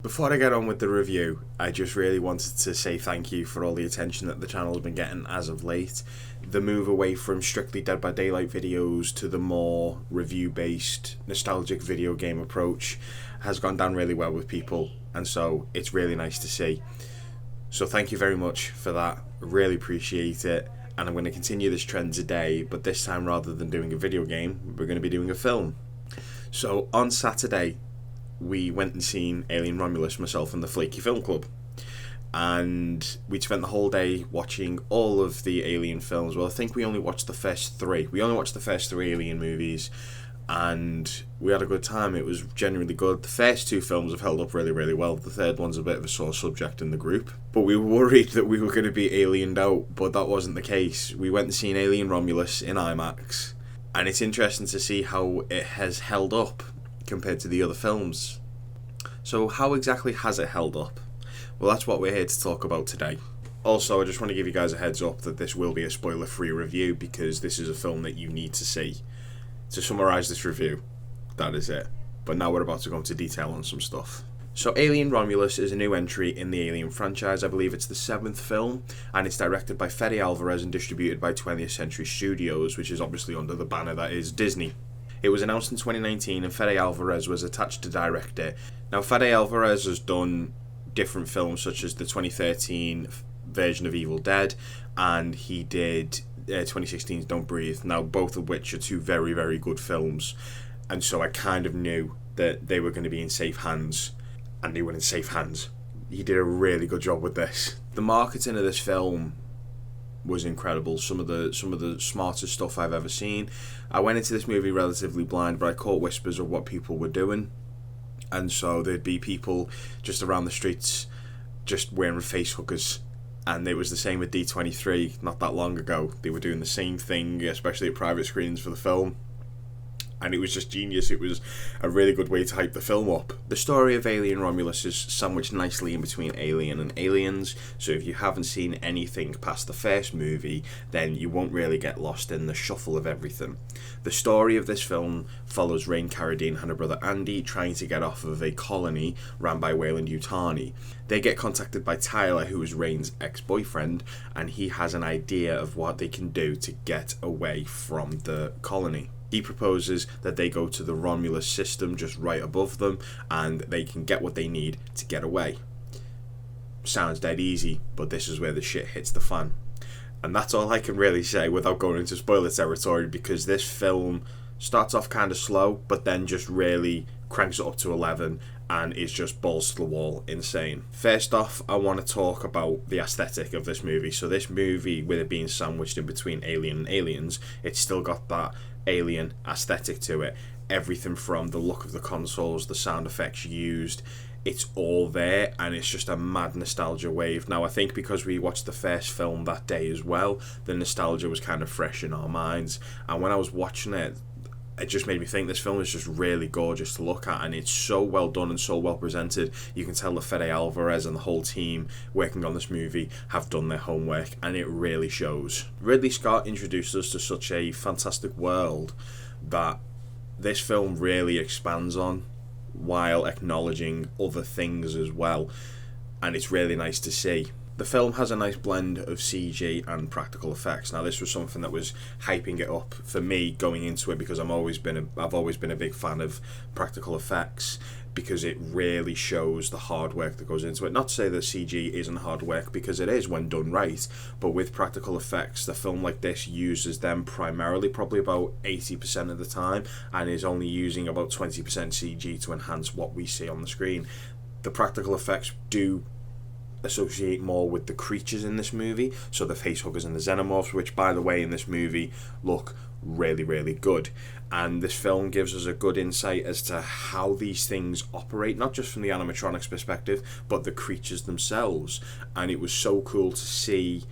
Before I get on with the review, I just really wanted to say thank you for all the attention that the channel has been getting as of late. The move away from strictly Dead by Daylight videos to the more review-based, nostalgic video game approach has gone down really well with people, and so it's really nice to see. So thank you very much for that, really appreciate it, and I'm going to continue this trend today, but this time rather than doing a video game, we're going to be doing a film. So on Saturday, we went and seen Alien Romulus, myself and the Flaky Film Club, and we'd spent the whole day watching all of the Alien films. Well, I think we only watched the first three. We only watched the first three Alien movies, and we had a good time. It was genuinely good. The first two films have held up really, really well. The third one's a bit of a sore subject in the group, but we were worried that we were going to be aliened out, but that wasn't the case. We went and seen Alien Romulus in IMAX, and it's interesting to see how it has held up compared to the other films. So how exactly has it held up? Well, that's what we're here to talk about today. Also, I just want to give you guys a heads up that this will be a spoiler-free review because this is a film that you need to see. To summarise this review, that is it. But now we're about to go into detail on some stuff. So Alien Romulus is a new entry in the Alien franchise. I believe it's the 7th film, and it's directed by Fede Alvarez and distributed by 20th Century Studios, which is obviously under the banner that is Disney. It was announced in 2019 and Fede Alvarez was attached to direct it. Now, Fede Alvarez has done different films such as the 2013 version of Evil Dead, and he did 2016's Don't Breathe, now both of which are two very, very good films. And so I kind of knew that they were going to be in safe hands, and they were in safe hands. He did a really good job with this. The marketing of this film was incredible. Some of the smartest stuff I've ever seen. I went into this movie relatively blind, but I caught whispers of what people were doing, and so there'd be people just around the streets just wearing face hookers, and it was the same with D23 not that long ago. They were doing the same thing, especially at private screenings for the film, and it was just genius. It was a really good way to hype the film up. The story of Alien Romulus is sandwiched nicely in between Alien and Aliens, so if you haven't seen anything past the first movie, then you won't really get lost in the shuffle of everything. The story of this film follows Rain Carradine and her brother Andy trying to get off of a colony ran by Weyland-Yutani. They get contacted by Tyler, who is Rain's ex-boyfriend, and he has an idea of what they can do to get away from the colony. He proposes that they go to the Romulus system just right above them and they can get what they need to get away. Sounds dead easy, but this is where the shit hits the fan. And that's all I can really say without going into spoiler territory, because this film starts off kind of slow, but then just really cranks it up to 11 and is just balls to the wall insane. First off, I want to talk about the aesthetic of this movie. So this movie, with it being sandwiched in between Alien and Aliens, it's still got that Alien aesthetic to it. Everything from the look of the consoles, the sound effects used, it's all there, and it's just a mad nostalgia wave. Now, I think because we watched the first film that day as well, the nostalgia was kind of fresh in our minds, and when I was watching it, it just made me think this film is just really gorgeous to look at, and it's so well done and so well presented. You can tell that Fede Alvarez and the whole team working on this movie have done their homework, and it really shows. Ridley Scott introduced us to such a fantastic world that this film really expands on, while acknowledging other things as well, and it's really nice to see. The film has a nice blend of CG and practical effects. Now, this was something that was hyping it up for me going into it, because I've always been a big fan of practical effects, because it really shows the hard work that goes into it. Not to say that CG isn't hard work, because it is when done right, but with practical effects, the film like this uses them primarily, probably about 80% of the time, and is only using about 20% CG to enhance what we see on the screen. The practical effects do associate more with the creatures in this movie, so the facehuggers and the xenomorphs, which, by the way, in this movie look really, really good. And this film gives us a good insight as to how these things operate, not just from the animatronics perspective, but the creatures themselves. And it was so cool to see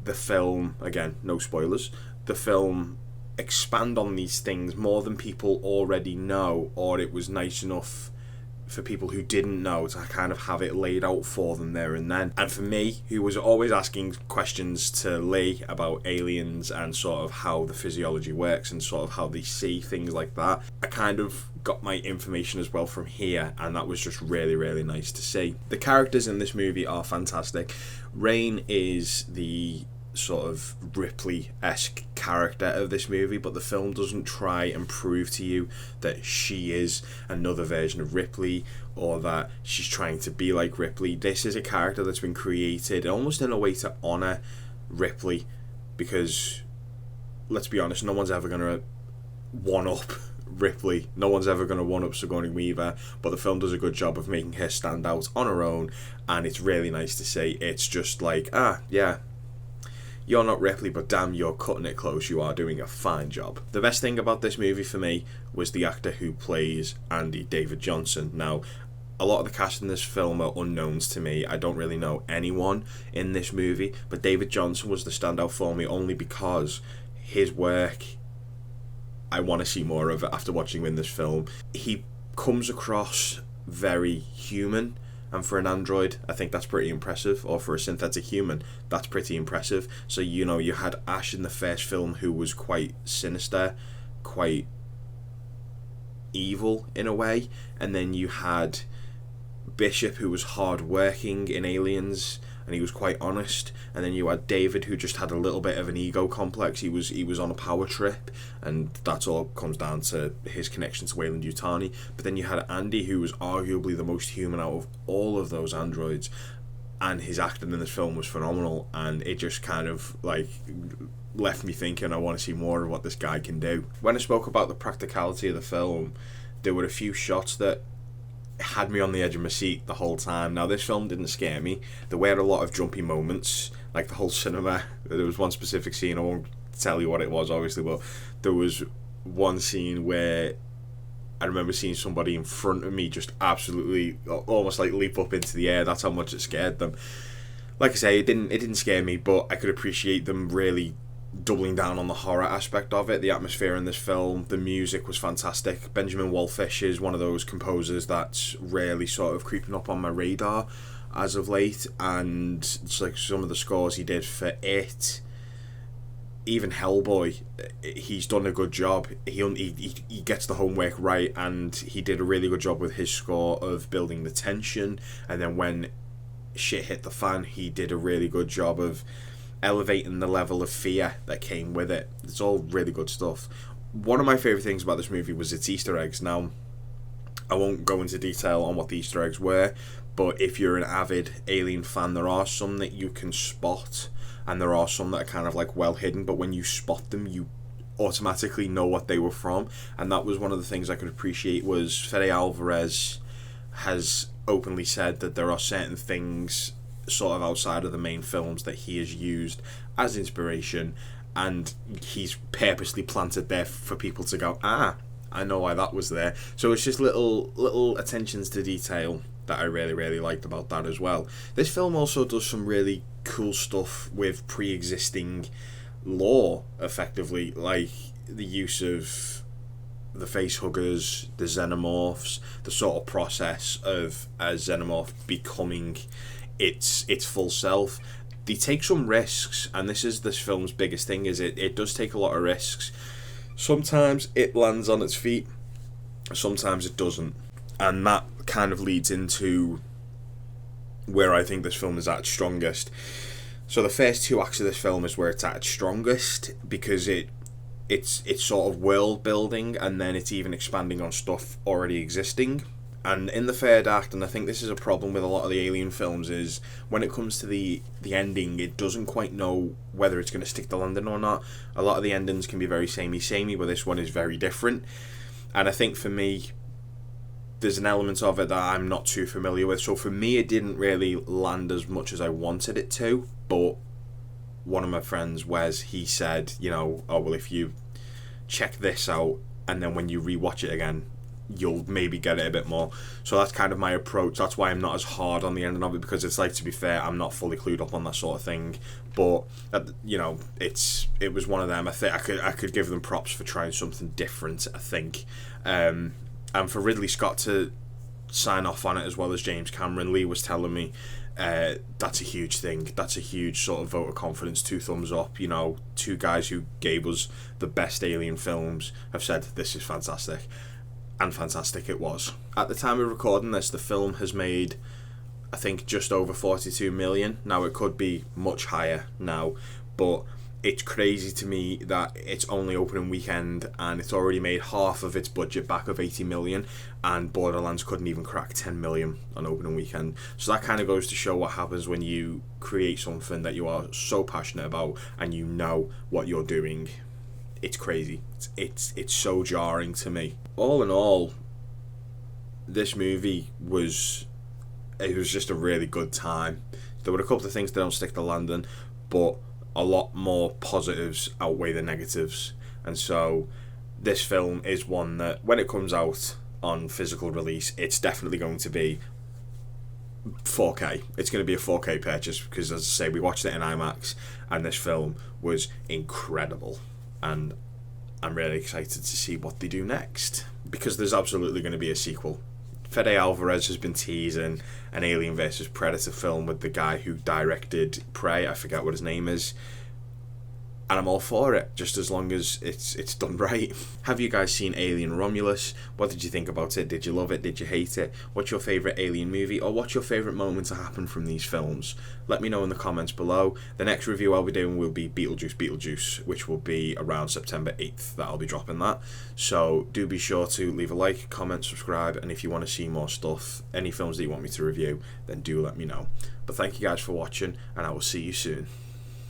the film, again, no spoilers, the film expand on these things more than people already know, or it was nice enough for people who didn't know, to kind of have it laid out for them there and then. And for me, who was always asking questions to Lee about aliens and sort of how the physiology works and sort of how they see things like that, I kind of got my information as well from here, and that was just really, really nice to see. The characters in this movie are fantastic. Rain is the sort of Ripley-esque character of this movie, but the film doesn't try and prove to you that she is another version of Ripley or that she's trying to be like Ripley. This is a character that's been created almost in a way to honour Ripley, because let's be honest, no one's ever going to one-up Ripley. No one's ever going to one-up Sigourney Weaver, but the film does a good job of making her stand out on her own, and it's really nice to see. It's just like, yeah, you're not Ripley, but damn, you're cutting it close. You are doing a fine job. The best thing about this movie for me was the actor who plays Andy, David Johnson. Now, a lot of the cast in this film are unknowns to me. I don't really know anyone in this movie, but David Johnson was the standout for me only because his work, I want to see more of it after watching him in this film. He comes across very human, and for an android, I think that's pretty impressive, or for a synthetic human, that's pretty impressive. So, you know, you had Ash in the first film, who was quite sinister, quite evil in a way, and then you had Bishop, who was hard-working in Aliens, and he was quite honest, and then you had David, who just had a little bit of an ego complex. He was on a power trip, and that's all comes down to his connection to Weyland-Yutani. But then you had Andy, who was arguably the most human out of all of those androids, and his acting in this film was phenomenal, and it just kind of like left me thinking, I want to see more of what this guy can do. When I spoke about the practicality of the film, there were a few shots that had me on the edge of my seat the whole time. Now, this film didn't scare me. There were a lot of jumpy moments, like the whole cinema. There was one specific scene, I won't tell you what it was obviously, but there was one scene where I remember seeing somebody in front of me just absolutely almost like leap up into the air. That's how much it scared them. Like I say, it didn't scare me, but I could appreciate them really doubling down on the horror aspect of it. The atmosphere in this film, the music was fantastic. Benjamin Wallfisch is one of those composers that's really sort of creeping up on my radar as of late, and it's like some of the scores he did for It, even Hellboy, he's done a good job. He gets the homework right, and he did a really good job with his score of building the tension, and then when shit hit the fan, he did a really good job of elevating the level of fear that came with it. It's all really good stuff. One of my favourite things about this movie was its Easter eggs. Now, I won't go into detail on what the Easter eggs were, but if you're an avid Alien fan, there are some that you can spot, and there are some that are kind of like well hidden, but when you spot them, you automatically know what they were from. And that was one of the things I could appreciate. Was Fede Alvarez has openly said that there are certain things sort of outside of the main films that he has used as inspiration, and he's purposely planted there for people to go, I know why that was there. So it's just little attentions to detail that I really, really liked about that as well. This film also does some really cool stuff with pre-existing lore, effectively, like the use of the face huggers, the xenomorphs, the sort of process of a xenomorph becoming its full self. They take some risks, and this is this film's biggest thing, is it does take a lot of risks. Sometimes it lands on its feet, sometimes it doesn't, and that kind of leads into where I think this film is at its strongest. So the first two acts of this film is where it's at its strongest, because it's sort of world building, and then it's even expanding on stuff already existing. And in the third act, and I think this is a problem with a lot of the Alien films, is when it comes to the ending, it doesn't quite know whether it's going to stick the landing or not. A lot of the endings can be very samey, but this one is very different. And I think for me, there's an element of it that I'm not too familiar with. So for me, it didn't really land as much as I wanted it to. But one of my friends, Wes, he said, oh, well, if you check this out, and then when you rewatch it again, you'll maybe get it a bit more. So that's kind of my approach. That's why I'm not as hard on the ending of it, because it's like, to be fair, I'm not fully clued up on that sort of thing. But it was one of them. I think I could give them props for trying something different, I think. And for Ridley Scott to sign off on it as well as James Cameron. Lee was telling me that's a huge thing. That's a huge sort of vote of confidence. 2 thumbs up. You know, 2 guys who gave us the best Alien films have said this is fantastic, and fantastic it was. At the time of recording this, the film has made, I think, just over 42 million. Now it could be much higher now, but it's crazy to me that it's only opening weekend and it's already made half of its budget back of 80 million, and Borderlands couldn't even crack 10 million on opening weekend. So that kind of goes to show what happens when you create something that you are so passionate about and you know what you're doing. It's crazy. It's so jarring to me. All in all, this movie was just a really good time. There were a couple of things that don't stick the landing, but a lot more positives outweigh the negatives. And so this film is one that, when it comes out on physical release, it's definitely going to be 4K. It's going to be a 4K purchase because, as I say, we watched it in IMAX and this film was incredible. And I'm really excited to see what they do next, because there's absolutely going to be a sequel. Fede Alvarez has been teasing an Alien vs Predator film with the guy who directed Prey. I forget what his name is. And I'm all for it, just as long as it's done right. Have you guys seen Alien Romulus? What did you think about it? Did you love it? Did you hate it? What's your favourite Alien movie? Or what's your favourite moment to happen from these films? Let me know in the comments below. The next review I'll be doing will be Beetlejuice, which will be around September 8th that I'll be dropping that. So do be sure to leave a like, comment, subscribe, and if you want to see more stuff, any films that you want me to review, then do let me know. But thank you guys for watching, and I will see you soon.